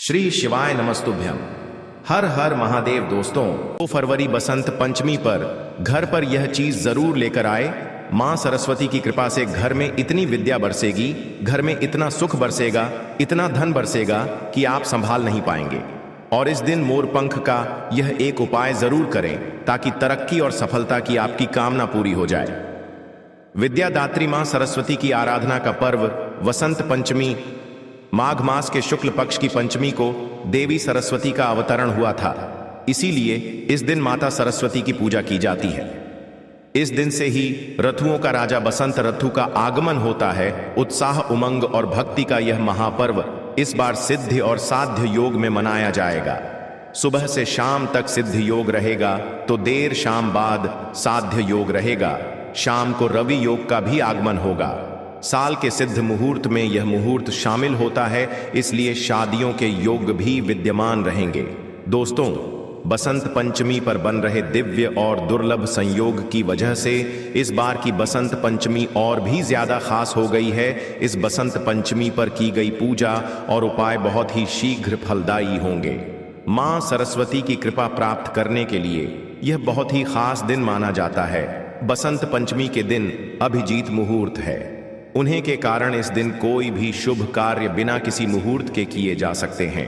श्री शिवाय नमस्तुभ्यम। हर हर महादेव। दोस्तों, 2 फरवरी बसंत पंचमी पर घर पर यह चीज जरूर लेकर आए। मां सरस्वती की कृपा से घर में इतनी विद्या बरसेगी, घर में इतना सुख बरसेगा, इतना धन बरसेगा कि आप संभाल नहीं पाएंगे। और इस दिन मोरपंख का यह एक उपाय जरूर करें ताकि तरक्की और सफलता की आपकी कामना पूरी हो जाए। विद्यादात्री मां सरस्वती की आराधना का पर्व वसंत पंचमी, माघ मास के शुक्ल पक्ष की पंचमी को देवी सरस्वती का अवतरण हुआ था। इसीलिए इस दिन माता सरस्वती की पूजा की जाती है। इस दिन से ही ऋतुओं का राजा बसंत ऋतु का आगमन होता है। उत्साह, उमंग और भक्ति का यह महापर्व इस बार सिद्ध और साध्य योग में मनाया जाएगा। सुबह से शाम तक सिद्ध योग रहेगा तो देर शाम बाद साध्य योग रहेगा। शाम को रवि योग का भी आगमन होगा। साल के सिद्ध मुहूर्त में यह मुहूर्त शामिल होता है, इसलिए शादियों के योग भी विद्यमान रहेंगे। दोस्तों, बसंत पंचमी पर बन रहे दिव्य और दुर्लभ संयोग की वजह से इस बार की बसंत पंचमी और भी ज्यादा खास हो गई है। इस बसंत पंचमी पर की गई पूजा और उपाय बहुत ही शीघ्र फलदायी होंगे। मां सरस्वती की कृपा प्राप्त करने के लिए यह बहुत ही खास दिन माना जाता है। बसंत पंचमी के दिन अभिजीत मुहूर्त है। उन्हीं के कारण इस दिन कोई भी शुभ कार्य बिना किसी मुहूर्त के किए जा सकते हैं।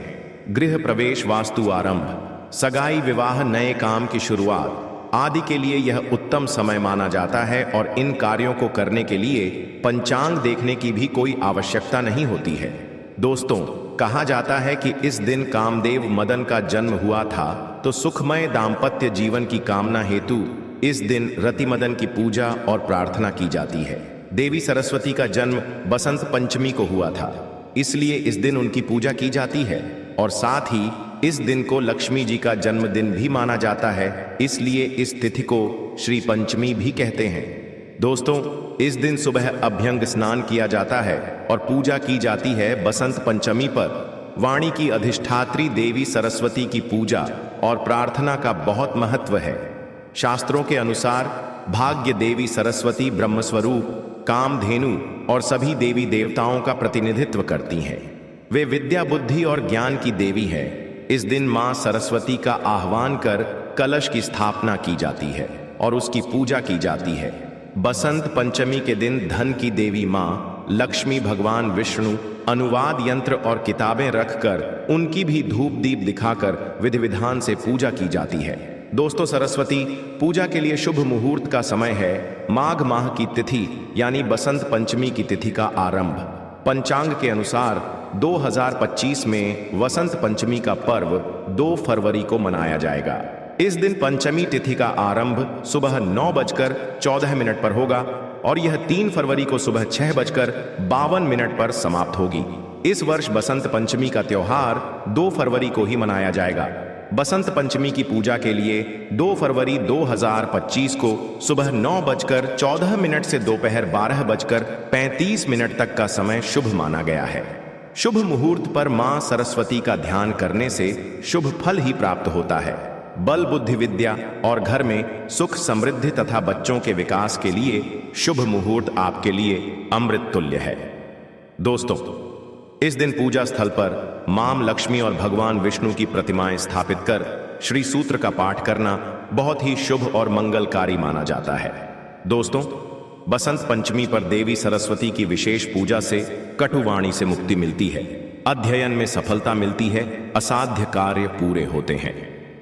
गृह प्रवेश, वास्तु आरंभ, सगाई, विवाह, नए काम की शुरुआत आदि के लिए यह उत्तम समय माना जाता है। और इन कार्यों को करने के लिए पंचांग देखने की भी कोई आवश्यकता नहीं होती है। दोस्तों, कहा जाता है कि इस दिन कामदेव मदन का जन्म हुआ था, तो सुखमय दाम्पत्य जीवन की कामना हेतु इस दिन रति मदन की पूजा और प्रार्थना की जाती है। देवी सरस्वती का जन्म बसंत पंचमी को हुआ था, इसलिए इस दिन उनकी पूजा की जाती है। और साथ ही इस दिन को लक्ष्मी जी का जन्मदिन भी माना जाता है, इसलिए इस तिथि को श्री पंचमी भी कहते हैं। दोस्तों, इस दिन सुबह अभ्यंग स्नान किया जाता है और पूजा की जाती है। बसंत पंचमी पर वाणी की अधिष्ठात्री देवी सरस्वती की पूजा और प्रार्थना का बहुत महत्व है। शास्त्रों के अनुसार भाग्य देवी सरस्वती ब्रह्मस्वरूप, कामधेनु और सभी देवी देवताओं का प्रतिनिधित्व करती हैं। वे विद्या, बुद्धि और ज्ञान की देवी है। इस दिन मां सरस्वती का आह्वान कर कलश की स्थापना की जाती है और उसकी पूजा की जाती है। बसंत पंचमी के दिन धन की देवी मां लक्ष्मी, भगवान विष्णु, अनुवाद यंत्र और किताबें रखकर उनकी भी धूप दीप दिखाकर विधि विधान से पूजा की जाती है। दोस्तों, सरस्वती पूजा के लिए शुभ मुहूर्त का समय है माघ माह की तिथि यानी बसंत पंचमी की तिथि का आरंभ। पंचांग के अनुसार 2025 में वसंत पंचमी का पर्व 2 फरवरी को मनाया जाएगा। इस दिन पंचमी तिथि का आरंभ सुबह 9:14 पर होगा और यह 3 फरवरी को सुबह 6:52 पर समाप्त होगी। इस वर्ष बसंत पंचमी का त्योहार 2 फरवरी को ही मनाया जाएगा। बसंत पंचमी की पूजा के लिए 2 फरवरी 2025 को सुबह 9:14 से दोपहर 12:35 तक का समय शुभ माना गया है। शुभ मुहूर्त पर मां सरस्वती का ध्यान करने से शुभ फल ही प्राप्त होता है। बल, बुद्धि, विद्या और घर में सुख, समृद्धि तथा बच्चों के विकास के लिए शुभ मुहूर्त आपके लिए अमृत तुल्य है। दोस्तों, इस दिन पूजा स्थल पर मां लक्ष्मी और भगवान विष्णु की प्रतिमाएं स्थापित कर श्री सूत्र का पाठ करना बहुत ही शुभ और मंगलकारी माना जाता है। दोस्तों, बसंत पंचमी पर देवी सरस्वती की विशेष पूजा से कटुवाणी से मुक्ति मिलती है, अध्ययन में सफलता मिलती है, असाध्य कार्य पूरे होते हैं।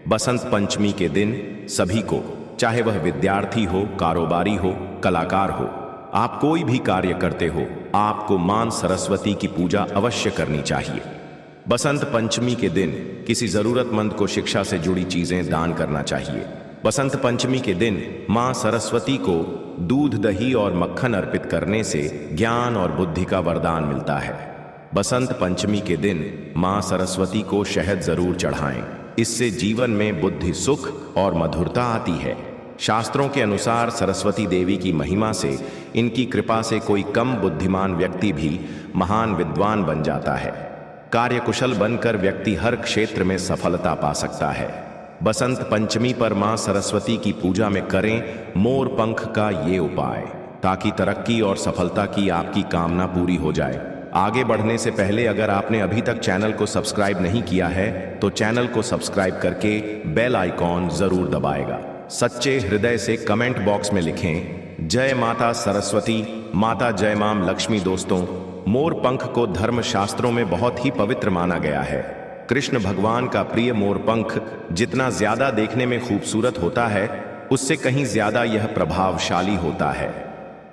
बसंत पंचमी के दिन सभी को, चाहे वह विद्यार्थी हो, कारोबारी हो, कलाकार हो, आप कोई भी कार्य करते हो, आपको मां सरस्वती की पूजा अवश्य करनी चाहिए। बसंत पंचमी के दिन किसी जरूरतमंद को शिक्षा से जुड़ी चीजें दान करना चाहिए। बसंत पंचमी के दिन मां सरस्वती को दूध, दही और मक्खन अर्पित करने से ज्ञान और बुद्धि का वरदान मिलता है। बसंत पंचमी के दिन मां सरस्वती को शहद जरूर चढ़ाएं, इससे जीवन में बुद्धि, सुख और मधुरता आती है। शास्त्रों के अनुसार सरस्वती देवी की महिमा से, इनकी कृपा से कोई कम बुद्धिमान व्यक्ति भी महान विद्वान बन जाता है। कार्यकुशल बनकर व्यक्ति हर क्षेत्र में सफलता पा सकता है। बसंत पंचमी पर मां सरस्वती की पूजा में करें मोर पंख का ये उपाय, ताकि तरक्की और सफलता की आपकी कामना पूरी हो जाए। आगे बढ़ने से पहले अगर आपने अभी तक चैनल को सब्सक्राइब नहीं किया है तो चैनल को सब्सक्राइब करके बेल आइकॉन जरूर दबाएगा। सच्चे हृदय से कमेंट बॉक्स में लिखें जय माता सरस्वती, माता जय माम लक्ष्मी। दोस्तों, मोर पंख को धर्म शास्त्रों में बहुत ही पवित्र माना गया है। कृष्ण भगवान का प्रिय मोर पंख जितना ज्यादा देखने में खूबसूरत होता है, उससे कहीं ज्यादा यह प्रभावशाली होता है।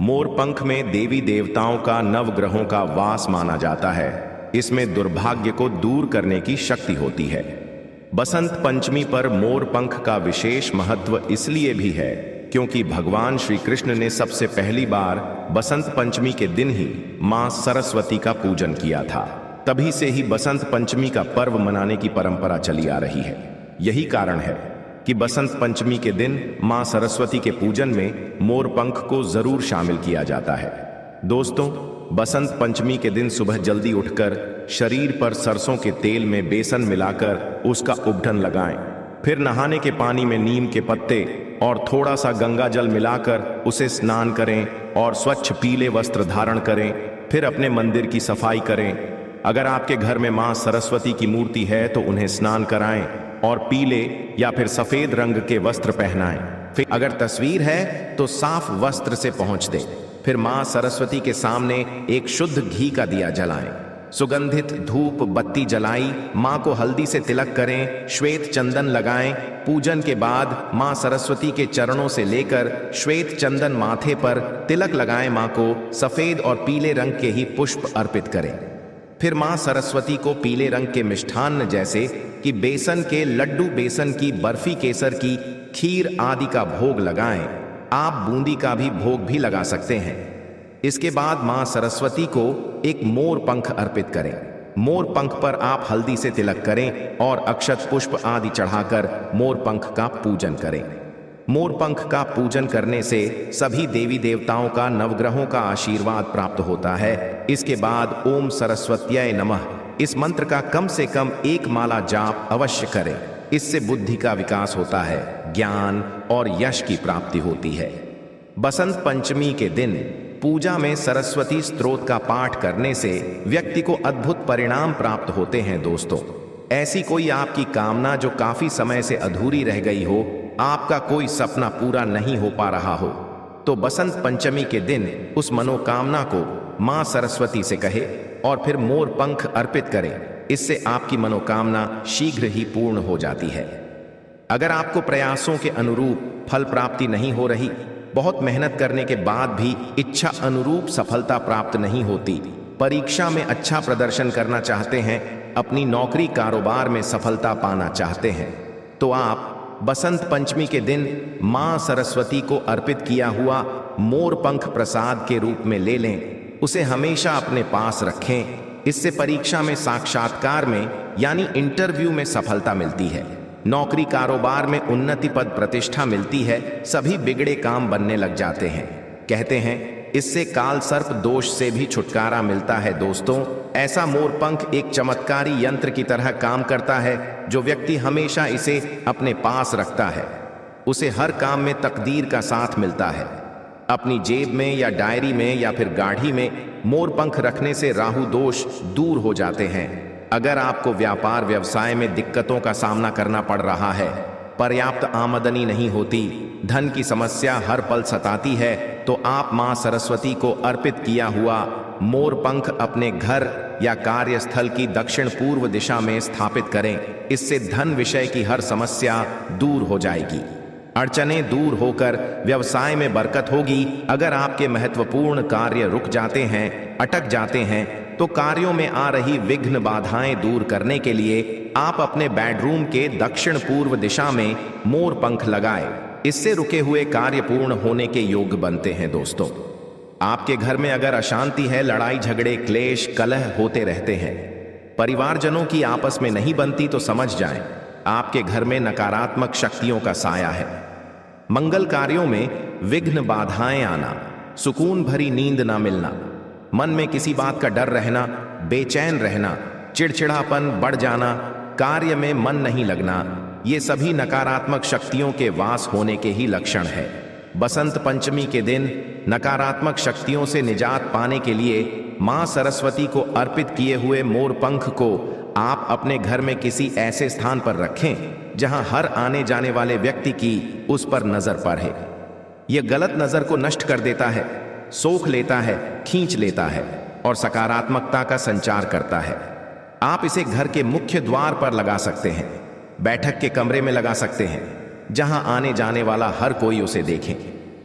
मोर पंख में देवी देवताओं का, नवग्रहों का वास माना जाता है। इसमें दुर्भाग्य को दूर करने की शक्ति होती है। बसंत पंचमी पर मोर पंख का विशेष महत्व इसलिए भी है क्योंकि भगवान श्री कृष्ण ने सबसे पहली बार बसंत पंचमी के दिन ही मां सरस्वती का पूजन किया था। तभी से ही बसंत पंचमी का पर्व मनाने की परंपरा चली आ रही है। यही कारण है कि बसंत पंचमी के दिन मां सरस्वती के पूजन में मोर पंख को जरूर शामिल किया जाता है। दोस्तों, बसंत पंचमी के दिन सुबह जल्दी उठकर शरीर पर सरसों के तेल में बेसन मिलाकर उसका उबटन लगाएं। फिर नहाने के पानी में नीम के पत्ते और थोड़ा सा गंगा जल मिलाकर उसे स्नान करें और स्वच्छ पीले वस्त्र धारण करें। फिर अपने मंदिर की सफाई करें। अगर आपके घर में मां सरस्वती की मूर्ति है तो उन्हें स्नान कराएं और पीले या फिर सफेद रंग के वस्त्र पहनाएं। फिर अगर तस्वीर है तो साफ वस्त्र से पहुंच दें। फिर मां सरस्वती के सामने एक शुद्ध घी का दिया जलाएं। सुगंधित धूप बत्ती जलाई, मां को हल्दी से तिलक करें, श्वेत चंदन लगाएं। पूजन के बाद मां सरस्वती के चरणों से लेकर श्वेत चंदन माथे पर तिलक लगाएं। मां को सफेद और पीले रंग के ही पुष्प अर्पित करें। फिर मां सरस्वती को पीले रंग के मिष्ठान्न जैसे कि बेसन के लड्डू, बेसन की बर्फी, केसर की खीर आदि का भोग लगाएं। आप बूंदी का भी भोग भी लगा सकते हैं। इसके बाद मां सरस्वती को एक मोर पंख अर्पित करें। मोर पंख पर आप हल्दी से तिलक करें और अक्षत पुष्प आदि चढ़ाकर मोर पंख का पूजन करें। मोर पंख का पूजन करने से सभी देवी देवताओं का, नवग्रहों का आशीर्वाद प्राप्त होता है। इसके बाद ओम सरस्वत्यै नमः इस मंत्र का कम से कम 1 माला जाप अवश्य करें। इससे बुद्धि का विकास होता है, ज्ञान और यश की प्राप्ति होती है। बसंत पंचमी के दिन पूजा में सरस्वती स्तोत्र का पाठ करने से व्यक्ति को अद्भुत परिणाम प्राप्त होते हैं। दोस्तों, ऐसी कोई आपकी कामना जो काफी समय से अधूरी रह गई हो, आपका कोई सपना पूरा नहीं हो पा रहा हो, तो बसंत पंचमी के दिन उस मनोकामना को मां सरस्वती से कहे और फिर मोर पंख अर्पित करें। इससे आपकी मनोकामना शीघ्र ही पूर्ण हो जाती है। अगर आपको प्रयासों के अनुरूप फल प्राप्ति नहीं हो रही, बहुत मेहनत करने के बाद भी इच्छा अनुरूप सफलता प्राप्त नहीं होती, परीक्षा में अच्छा प्रदर्शन करना चाहते हैं, अपनी नौकरी कारोबार में सफलता पाना चाहते हैं, तो आप बसंत पंचमी के दिन मां सरस्वती को अर्पित किया हुआ मोर पंख प्रसाद के रूप में ले लें। उसे हमेशा अपने पास रखें। इससे परीक्षा में, साक्षात्कार में यानी इंटरव्यू में सफलता मिलती है, नौकरी कारोबार में उन्नति, पद प्रतिष्ठा मिलती है, सभी बिगड़े काम बनने लग जाते हैं। कहते हैं इससे काल सर्प दोष से भी छुटकारा मिलता है। दोस्तों, ऐसा मोर पंख एक चमत्कारी यंत्र की तरह काम करता है। जो व्यक्ति हमेशा इसे अपने पास रखता है, उसे हर काम में तकदीर का साथ मिलता है। अपनी जेब में या डायरी में या फिर गाड़ी में मोर पंख रखने से राहु दोष दूर हो जाते हैं। अगर आपको व्यापार व्यवसाय में दिक्कतों का सामना करना पड़ रहा है, पर्याप्त आमदनी नहीं होती, धन की समस्या हर पल सताती है, तो आप मां सरस्वती को अर्पित किया हुआ मोर पंख अपने घर या कार्यस्थल की दक्षिण पूर्व दिशा में स्थापित करें। इससे धन विषय की हर समस्या दूर हो जाएगी, अड़चनें दूर होकर व्यवसाय में बरकत होगी। अगर आपके महत्वपूर्ण कार्य रुक जाते हैं, अटक जाते हैं, तो कार्यों में आ रही विघ्न बाधाएं दूर करने के लिए आप अपने बेडरूम के दक्षिण पूर्व दिशा में मोर पंख लगाएं। इससे रुके हुए कार्य पूर्ण होने के योग्य बनते हैं। दोस्तों, आपके घर में अगर अशांति है, लड़ाई झगड़े, क्लेश, कलह होते रहते हैं, परिवारजनों की आपस में नहीं बनती, तो समझ जाएं आपके घर में नकारात्मक शक्तियों का साया है। मंगल कार्यों में विघ्न बाधाएं आना, सुकून भरी नींद ना मिलना, मन में किसी बात का डर रहना, बेचैन रहना, चिड़चिड़ापन बढ़ जाना, कार्य में मन नहीं लगना, ये सभी नकारात्मक शक्तियों के वास होने के ही लक्षण है। बसंत पंचमी के दिन नकारात्मक शक्तियों से निजात पाने के लिए मां सरस्वती को अर्पित किए हुए मोर पंख को आप अपने घर में किसी ऐसे स्थान पर रखें जहां हर आने जाने वाले व्यक्ति की उस पर नजर पड़े। यह गलत नजर को नष्ट कर देता है, सोख लेता है, खींच लेता है और सकारात्मकता का संचार करता है। आप इसे घर के मुख्य द्वार पर लगा सकते हैं, बैठक के कमरे में लगा सकते हैं जहां आने जाने वाला हर कोई उसे देखे।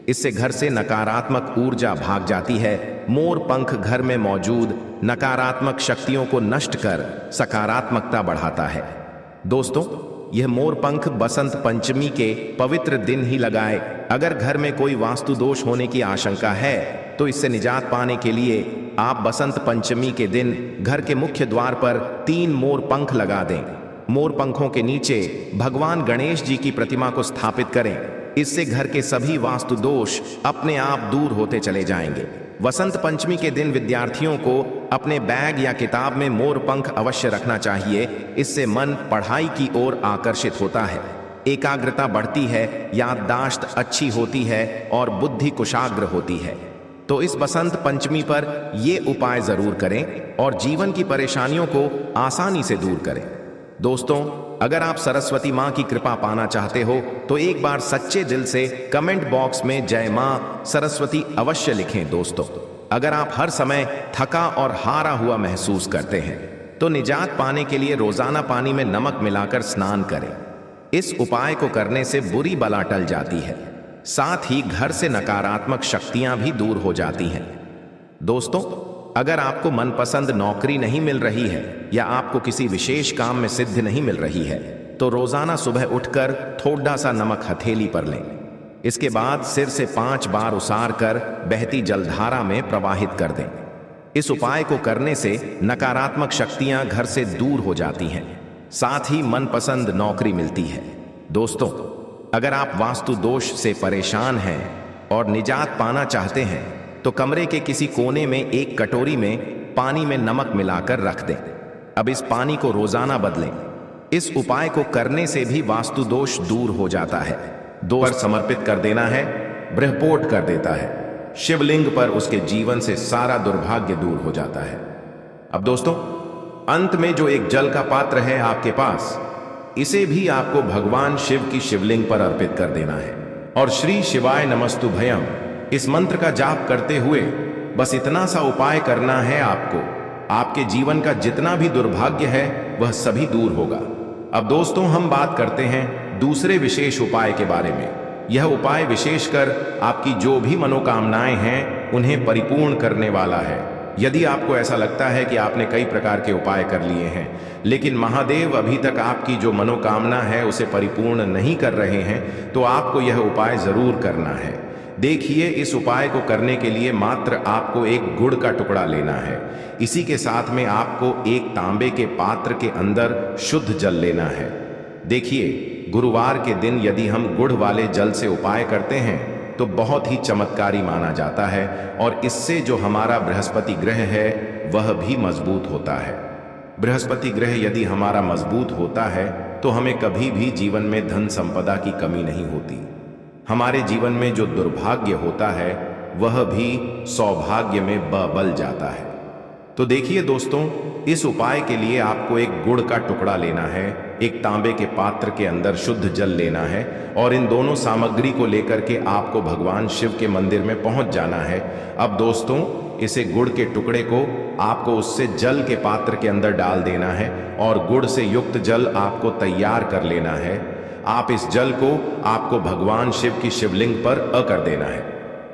इससे घर से नकारात्मक ऊर्जा भाग जाती है। मोर पंख घर में मौजूद नकारात्मक शक्तियों को नष्ट कर सकारात्मकता बढ़ाता है। दोस्तों, यह मोर पंख बसंत पंचमी के पवित्र दिन ही लगाए। अगर घर में कोई वास्तु दोष होने की आशंका है तो इससे निजात पाने के लिए आप बसंत पंचमी के दिन घर के मुख्य द्वार पर 3 मोर पंख लगा दें। मोर पंखों के नीचे भगवान गणेश जी की प्रतिमा को स्थापित करें। इससे घर के सभी वास्तु दोष अपने आप दूर होते चले जाएंगे। वसंत पंचमी के दिन विद्यार्थियों को अपने बैग या किताब में मोर पंख अवश्य रखना चाहिए। इससे मन पढ़ाई की ओर आकर्षित होता है, एकाग्रता बढ़ती है, याददाश्त अच्छी होती है और बुद्धि कुशाग्र होती है। तो इस बसंत पंचमी पर ये उपाय जरूर करें और जीवन की परेशानियों को आसानी से दूर करें। दोस्तों, अगर आप सरस्वती मां की कृपा पाना चाहते हो तो एक बार सच्चे दिल से कमेंट बॉक्स में जय मां सरस्वती अवश्य लिखें। दोस्तों, अगर आप हर समय थका और हारा हुआ महसूस करते हैं तो निजात पाने के लिए रोजाना पानी में नमक मिलाकर स्नान करें। इस उपाय को करने से बुरी बला टल जाती है, साथ ही घर से नकारात्मक शक्तियां भी दूर हो जाती हैं। दोस्तों, अगर आपको मनपसंद नौकरी नहीं मिल रही है या आपको किसी विशेष काम में सिद्धि नहीं मिल रही है तो रोजाना सुबह उठकर थोड़ा सा नमक हथेली पर लें। इसके बाद सिर से 5 बार उसार कर बहती जलधारा में प्रवाहित कर दें। इस उपाय को करने से नकारात्मक शक्तियां घर से दूर हो जाती हैं, साथ ही मनपसंद नौकरी मिलती है। दोस्तों, अगर आप वास्तु दोष से परेशान हैं और निजात पाना चाहते हैं तो कमरे के किसी कोने में एक कटोरी में पानी में नमक मिलाकर रख दें। अब इस पानी को रोजाना बदलें। इस उपाय को करने से भी वास्तु दोष दूर हो जाता है। पर समर्पित कर देना है, बृहपोट कर देता है। शिवलिंग पर उसके जीवन से सारा दुर्भाग्य दूर हो जाता है। अब दोस्तों, अंत में जो एक जल का पात्र है आपके पास, इसे भी आपको भगवान शिव की शिवलिंग पर अर्पित कर देना है और श्री शिवाय नमस्तुभयम इस मंत्र का जाप करते हुए बस इतना सा उपाय करना है आपको। आपके जीवन का जितना भी दुर्भाग्य है वह सभी दूर होगा। अब दोस्तों, हम बात करते हैं दूसरे विशेष उपाय के बारे में। यह उपाय विशेषकर आपकी जो भी मनोकामनाएं हैं उन्हें परिपूर्ण करने वाला है। यदि आपको ऐसा लगता है कि आपने कई प्रकार के उपाय कर लिए हैं लेकिन महादेव अभी तक आपकी जो मनोकामना है उसे परिपूर्ण नहीं कर रहे हैं तो आपको यह उपाय जरूर करना है। देखिए, इस उपाय को करने के लिए मात्र आपको एक गुड़ का टुकड़ा लेना है। इसी के साथ में आपको एक तांबे के पात्र के अंदर शुद्ध जल लेना है। देखिए, गुरुवार के दिन यदि हम गुड़ वाले जल से उपाय करते हैं तो बहुत ही चमत्कारी माना जाता है और इससे जो हमारा बृहस्पति ग्रह है वह भी मजबूत होता है। बृहस्पति ग्रह यदि हमारा मजबूत होता है तो हमें कभी भी जीवन में धन संपदा की कमी नहीं होती। हमारे जीवन में जो दुर्भाग्य होता है वह भी सौभाग्य में बदल जाता है। तो देखिए दोस्तों, इस उपाय के लिए आपको एक गुड़ का टुकड़ा लेना है, एक तांबे के पात्र के अंदर शुद्ध जल लेना है और इन दोनों सामग्री को लेकर के आपको भगवान शिव के मंदिर में पहुंच जाना है। अब दोस्तों, इसे गुड़ के टुकड़े को आपको उससे जल के पात्र के अंदर डाल देना है और गुड़ से युक्त जल आपको तैयार कर लेना है। आप इस जल को आपको भगवान शिव की शिवलिंग पर कर देना है।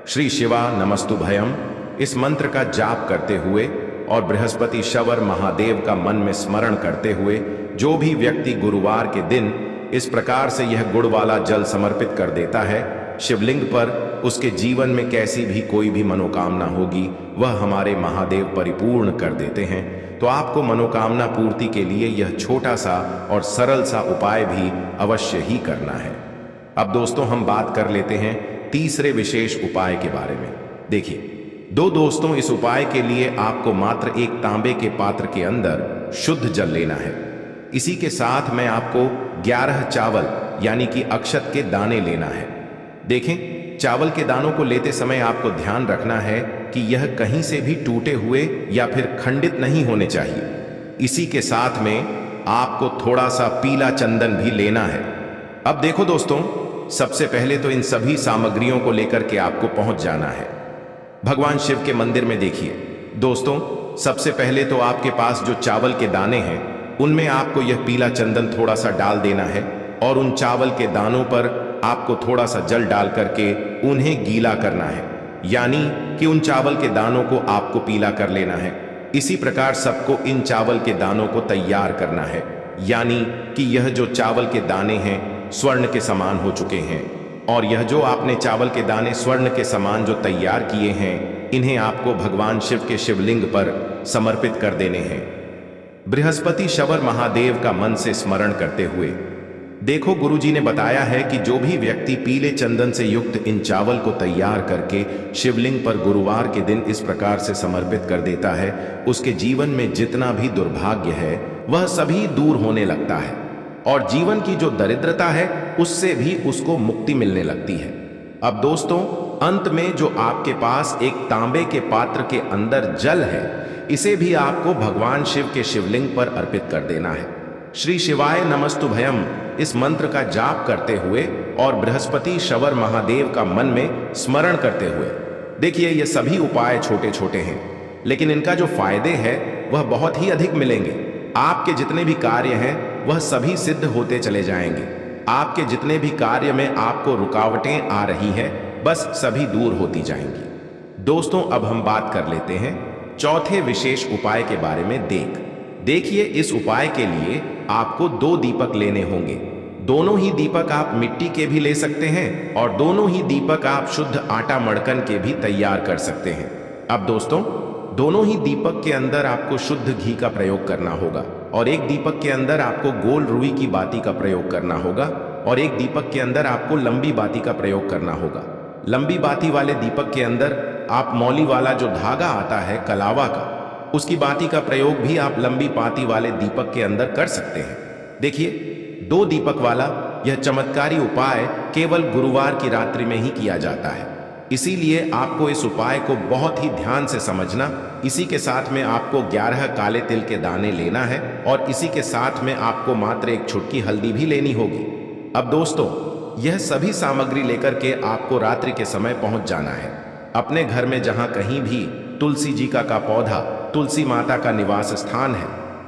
श्री शिवा नमस्तुभयम इस मंत्र का जाप करते हुए और बृहस्पति शवर महादेव का मन में स्मरण करते हुए जो भी व्यक्ति गुरुवार के दिन इस प्रकार से यह गुड़ वाला जल समर्पित कर देता है शिवलिंग पर, उसके जीवन में कैसी भी कोई भी मनोकामना होगी वह हमारे महादेव परिपूर्ण कर देते हैं। तो आपको मनोकामना पूर्ति के लिए यह छोटा सा और सरल सा उपाय भी अवश्य ही करना है। अब दोस्तों, हम बात कर लेते हैं तीसरे विशेष उपाय के बारे में। देखिए दोस्तों, इस उपाय के लिए आपको मात्र एक तांबे के पात्र के अंदर शुद्ध जल लेना है। इसी के साथ में आपको 11 चावल यानी कि अक्षत के दाने लेना है। देखें, चावल के दानों को लेते समय आपको ध्यान रखना है कि यह कहीं से भी टूटे हुए या फिर खंडित नहीं होने चाहिए। इसी के साथ में आपको थोड़ा सा पीला चंदन भी लेना है। अब देखो दोस्तों, सबसे पहले तो इन सभी सामग्रियों को लेकर के आपको पहुंच जाना है भगवान शिव के मंदिर में। देखिए दोस्तों, सबसे पहले तो आपके पास जो चावल के दाने हैं उनमें आपको यह पीला चंदन थोड़ा सा डाल देना है और उन चावल के दानों पर आपको थोड़ा सा जल डाल करके उन्हें गीला करना है, यानी कि उन चावल के दानों को आपको पीला कर लेना है। इसी प्रकार सबको इन चावल के दानों को तैयार करना है, यानी कि यह जो चावल के दाने हैं स्वर्ण के समान हो चुके हैं, और यह जो आपने चावल के दाने स्वर्ण के समान जो तैयार किए हैं, इन्हें आपको भगवान शिव के शिवलिंग पर समर्पित कर देने हैं, बृहस्पति शवर महादेव का मन से स्मरण करते हुए। देखो, गुरुजी ने बताया है कि जो भी व्यक्ति पीले चंदन से युक्त इन चावल को तैयार करके शिवलिंग पर गुरुवार के दिन इस प्रकार से समर्पित कर देता है, उसके जीवन में जितना भी दुर्भाग्य है वह सभी दूर होने लगता है, और जीवन की जो दरिद्रता है उससे भी उसको मुक्ति मिलने लगती है। अब दोस्तों, अंत में जो आपके पास एक तांबे के पात्र के अंदर जल है, इसे भी आपको भगवान शिव के शिवलिंग पर अर्पित कर देना है। श्री शिवाय नमस्तुभयम इस मंत्र का जाप करते हुए और बृहस्पति शवर महादेव का मन में स्मरण करते हुए। देखिए, ये सभी उपाय छोटे छोटे हैं, लेकिन इनका जो फायदे हैं वह बहुत ही अधिक मिलेंगे। आपके जितने भी कार्य हैं वह सभी सिद्ध होते चले जाएंगे। आपके जितने भी कार्य में आपको रुकावटें आ रही हैं, बस सभी दूर होती जाएंगी। दोस्तों, अब हम बात कर लेते हैं चौथे विशेष उपाय के बारे में। देखिए, इस उपाय के लिए आपको 2 दीपक लेने होंगे। दोनों ही दीपक आप मिट्टी के भी ले सकते हैं और दोनों ही दीपक आप शुद्ध आटा मड़कन के भी तैयार कर सकते हैं। अब दोस्तों, दोनों ही दीपक के अंदर आपको शुद्ध घी का प्रयोग करना होगा, और एक दीपक के अंदर आपको गोल रुई की बाती का प्रयोग करना होगा, और एक दीपक के अंदर आपको लंबी बाती का प्रयोग करना होगा। लंबी बाती वाले दीपक के अंदर आप मौली वाला जो धागा आता है कलावा का, उसकी बाती का प्रयोग भी आप लंबी बाती वाले दीपक के अंदर कर सकते हैं। देखिए, 2 दीपक वाला यह चमत्कारी उपाय केवल गुरुवार की रात्रि में ही किया जाता है, इसीलिए आपको इस उपाय को बहुत ही ध्यान से समझना। इसी के साथ में आपको 11 काले तिल के दाने लेना है, और इसी के साथ में आपको मात्र एक चुटकी हल्दी भी लेनी होगी। अब दोस्तों, यह सभी सामग्री लेकर के आपको रात्रि के समय पहुंच जाना है अपने घर में, जहां कहीं भी तुलसी जी का पौधा, तुलसी माता का निवास स्थान है,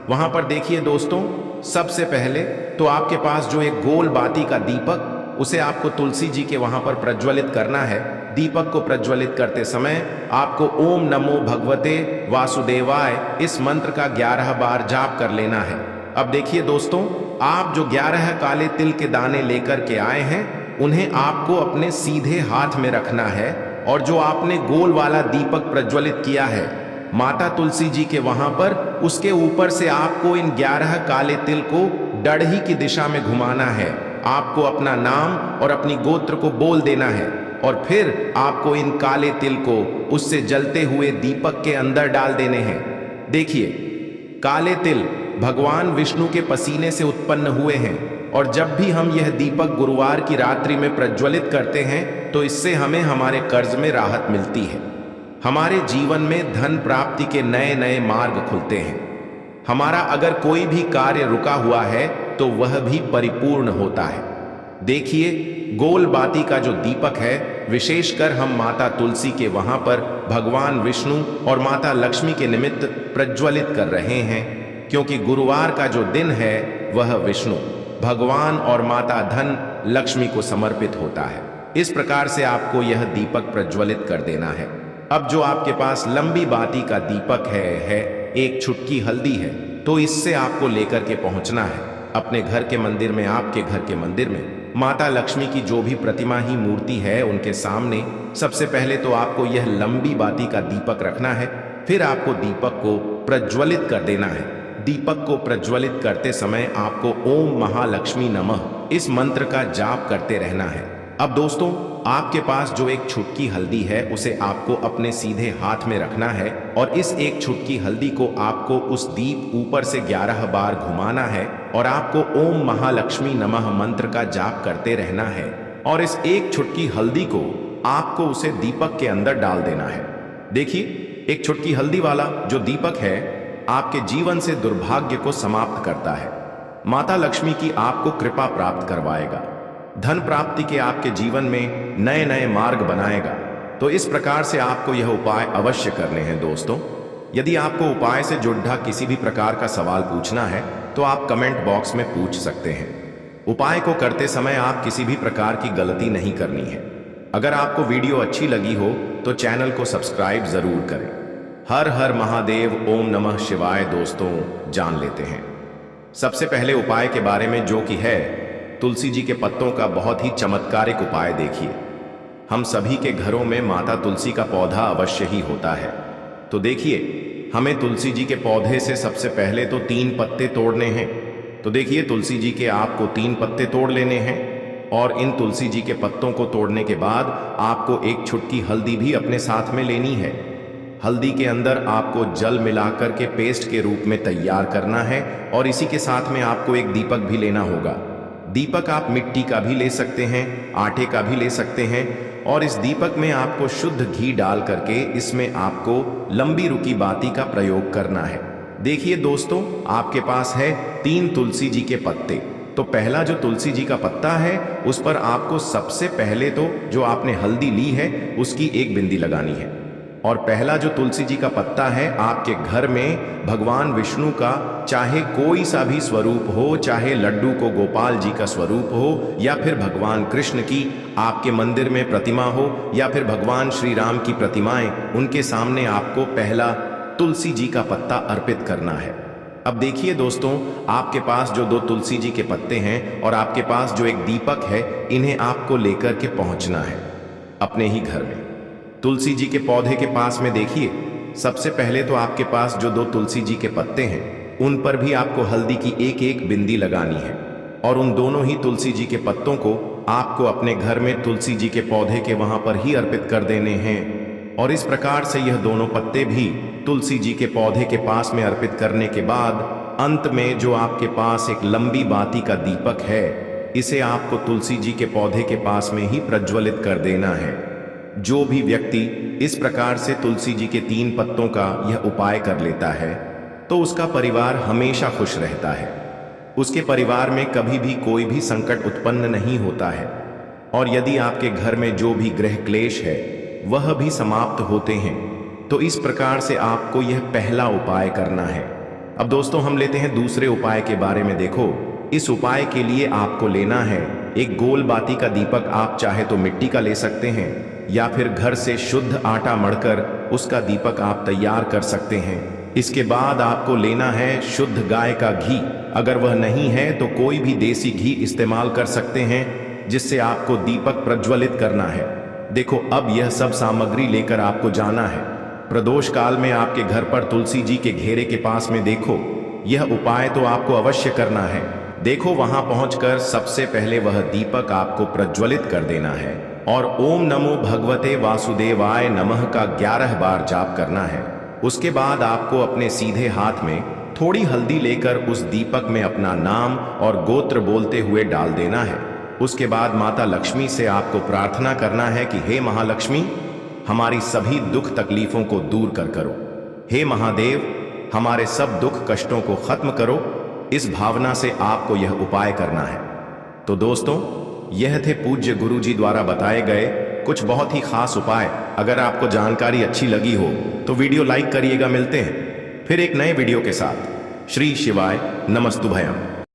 वहां पर देखिए दोस्तों, सबसे पहले तो आपके पास जो एक गोल बाती का दीपक, उसे आपको तुलसी जी के वहां पर प्रज्वलित करना है। दीपक को प्रज्वलित करते समय आपको ओम नमो भगवते वासुदेवाय इस मंत्र का 11 बार जाप कर लेना है। अब देखिए दोस्तों, आप जो 11 काले तिल के दाने लेकर के आए हैं, उन्हें आपको अपने सीधे हाथ में रखना है, और जो आपने गोल वाला दीपक प्रज्वलित किया है माता तुलसी जी के वहां पर, उसके ऊपर से आपको इन 11 काले तिल को डढ़ी की दिशा में घुमाना है। आपको अपना नाम और अपनी गोत्र को बोल देना है, और फिर आपको इन काले तिल को उससे जलते हुए दीपक के अंदर डाल देने हैं। देखिए, काले तिल भगवान विष्णु के पसीने से उत्पन्न हुए हैं, और जब भी हम यह दीपक गुरुवार की रात्रि में प्रज्वलित करते हैं तो इससे हमें हमारे कर्ज में राहत मिलती है, हमारे जीवन में धन प्राप्ति के नए नए मार्ग खुलते हैं, हमारा अगर कोई भी कार्य रुका हुआ है तो वह भी परिपूर्ण होता है। देखिए, गोल बाती का जो दीपक है, विशेषकर हम माता तुलसी के वहां पर भगवान विष्णु और माता लक्ष्मी के निमित्त प्रज्वलित कर रहे हैं, क्योंकि गुरुवार का जो दिन है वह विष्णु भगवान और माता धन लक्ष्मी को समर्पित होता है। इस प्रकार से आपको यह दीपक प्रज्वलित कर देना है। अब जो आपके पास लंबी बाती का दीपक है एक चुटकी हल्दी है, तो इससे आपको लेकर के पहुंचना है अपने घर के मंदिर में। आपके घर के मंदिर में माता लक्ष्मी की जो भी प्रतिमा ही मूर्ति है, उनके सामने सबसे पहले तो आपको यह लंबी बाती का दीपक रखना है, फिर आपको दीपक को प्रज्वलित कर देना है। दीपक को प्रज्वलित करते समय आपको ओम महालक्ष्मी नमः इस मंत्र का जाप करते रहना है। अब दोस्तों, आपके पास जो एक चुटकी हल्दी है उसे आपको अपने सीधे हाथ में रखना है, और इस एक चुटकी हल्दी को आपको उस दीप ऊपर से 11 बार घुमाना है, और आपको ओम महालक्ष्मी नमः मंत्र का जाप करते रहना है, और इस एक चुटकी हल्दी को आपको उसे दीपक के अंदर डाल देना है। देखिए, एक चुटकी हल्दी वाला जो दीपक है आपके जीवन से दुर्भाग्य को समाप्त करता है। माता लक्ष्मी की आपको कृपा प्राप्त करवाएगा, धन प्राप्ति के आपके जीवन में नए नए मार्ग बनाएगा। तो इस प्रकार से आपको यह उपाय अवश्य करने हैं दोस्तों। यदि आपको उपाय से जुड़ा किसी भी प्रकार का सवाल पूछना है तो आप कमेंट बॉक्स में पूछ सकते हैं। उपाय को करते समय आप किसी भी प्रकार की गलती नहीं करनी है। अगर आपको वीडियो अच्छी लगी हो तो चैनल को सब्सक्राइब जरूर करें। हर हर महादेव, ओम नमः शिवाय। दोस्तों, जान लेते हैं सबसे पहले उपाय के बारे में, जो कि है तुलसी जी के पत्तों का बहुत ही चमत्कारिक उपाय। देखिए, हम सभी के घरों में माता तुलसी का पौधा अवश्य ही होता है। तो देखिए, हमें तुलसी जी के पौधे से सबसे पहले तो 3 पत्ते तोड़ने हैं। तो देखिए, तुलसी जी के आपको 3 पत्ते तोड़ लेने हैं और इन तुलसी जी के पत्तों को तोड़ने के बाद आपको एक चुटकी हल्दी भी अपने साथ में लेनी है। हल्दी के अंदर आपको जल मिलाकर के पेस्ट के रूप में तैयार करना है और इसी के साथ में आपको एक दीपक भी लेना होगा। दीपक आप मिट्टी का भी ले सकते हैं, आटे का भी ले सकते हैं और इस दीपक में आपको शुद्ध घी डाल करके इसमें आपको लंबी रुकी बाती का प्रयोग करना है। देखिए दोस्तों, आपके पास है 3 तुलसी जी के पत्ते। तो पहला जो तुलसी जी का पत्ता है उस पर आपको सबसे पहले तो जो आपने हल्दी ली है उसकी एक बिंदी लगानी है। और पहला जो तुलसी जी का पत्ता है, आपके घर में भगवान विष्णु का चाहे कोई सा भी स्वरूप हो, चाहे लड्डू को गोपाल जी का स्वरूप हो या फिर भगवान कृष्ण की आपके मंदिर में प्रतिमा हो या फिर भगवान श्री राम की प्रतिमाएं, उनके सामने आपको पहला तुलसी जी का पत्ता अर्पित करना है। अब देखिए दोस्तों, आपके पास जो 2 तुलसी जी के पत्ते हैं और आपके पास जो एक दीपक है, इन्हें आपको लेकर के पहुंचना है अपने ही घर में। तुलसी जी के पौधे के पास में देखिए, सबसे पहले तो आपके पास जो 2 तुलसी जी के पत्ते हैं उन पर भी आपको हल्दी की एक एक बिंदी लगानी है और उन दोनों ही तुलसी जी के पत्तों को आपको अपने घर में तुलसी जी के पौधे के वहां पर ही अर्पित कर देने हैं। और इस प्रकार से यह दोनों पत्ते भी तुलसी जी के पौधे के पास में अर्पित करने के बाद अंत में जो आपके पास एक लंबी बाती का दीपक है, इसे आपको तुलसी जी के पौधे के पास में ही प्रज्वलित कर देना है। जो भी व्यक्ति इस प्रकार से तुलसी जी के 3 पत्तों का यह उपाय कर लेता है तो उसका परिवार हमेशा खुश रहता है। उसके परिवार में कभी भी कोई भी संकट उत्पन्न नहीं होता है और यदि आपके घर में जो भी ग्रह क्लेश है वह भी समाप्त होते हैं। तो इस प्रकार से आपको यह पहला उपाय करना है। अब दोस्तों, हम लेते हैं दूसरे उपाय के बारे में। देखो, इस उपाय के लिए आपको लेना है एक गोल बाती का दीपक। आप चाहे तो मिट्टी का ले सकते हैं या फिर घर से शुद्ध आटा मढ़कर उसका दीपक आप तैयार कर सकते हैं। इसके बाद आपको लेना है शुद्ध गाय का घी। अगर वह नहीं है तो कोई भी देसी घी इस्तेमाल कर सकते हैं, जिससे आपको दीपक प्रज्वलित करना है। देखो, अब यह सब सामग्री लेकर आपको जाना है। प्रदोष काल में आपके घर पर तुलसी जी के घेरे के पास में देखो, यह उपाय तो आपको अवश्य करना है। देखो, वहां पहुंचकर सबसे पहले वह दीपक आपको प्रज्वलित कर देना है और ओम नमो भगवते वासुदेवाय नमः का 11 बार जाप करना है। उसके बाद आपको अपने सीधे हाथ में थोड़ी हल्दी लेकर उस दीपक में अपना नाम और गोत्र बोलते हुए डाल देना है। उसके बाद माता लक्ष्मी से आपको प्रार्थना करना है कि हे महालक्ष्मी, हमारी सभी दुख तकलीफों को दूर कर करो। हे महादेव, हमारे सब दुख कष्टों को खत्म करो। इस भावना से आपको यह उपाय करना है। तो दोस्तों, यह थे पूज्य गुरु जी द्वारा बताए गए कुछ बहुत ही खास उपाय। अगर आपको जानकारी अच्छी लगी हो तो वीडियो लाइक करिएगा। मिलते हैं फिर एक नए वीडियो के साथ। श्री शिवाय नमस्तुभयम।